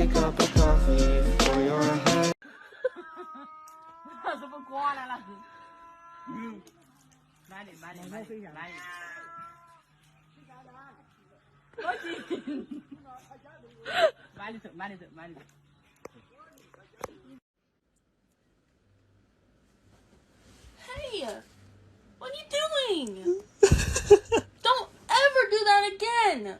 a cup of coffee for your head. 什么瓜来了？慢点，慢点，慢点，慢点。我紧。慢点走，慢点走，慢点走。Hey, what are you doing? Don't ever do that again.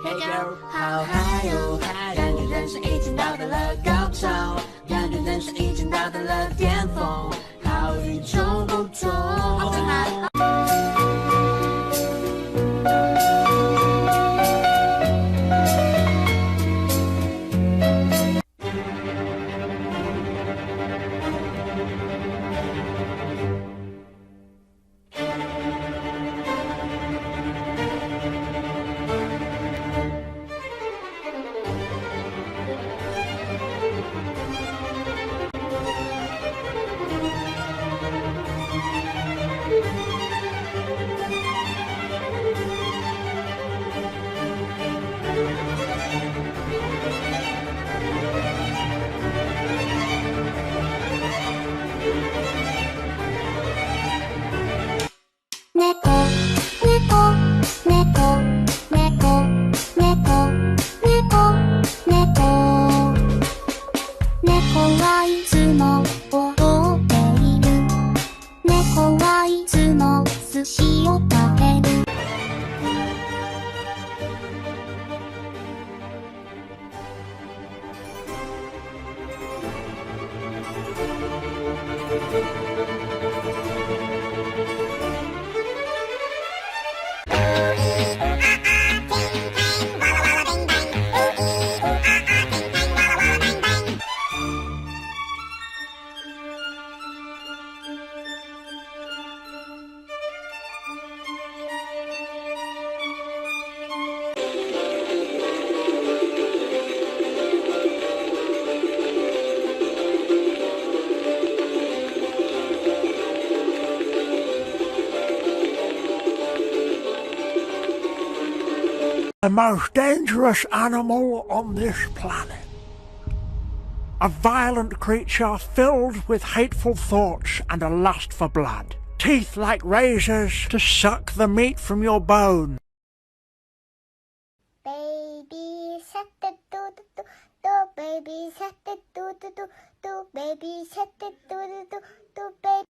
Hey girl， 好嗨哦，感觉人生已经到达了高潮，感觉人生已经到达了巅峰，好与众不同。猫はいつも踊っている。猫はいつも寿司を食べる。The most dangerous animal on this planet. A violent creature filled with hateful thoughts and a lust for blood. Teeth like razors to suck the meat from your bone. Baby shark do do do do, baby shark do do do do, baby shark do do do do, baby.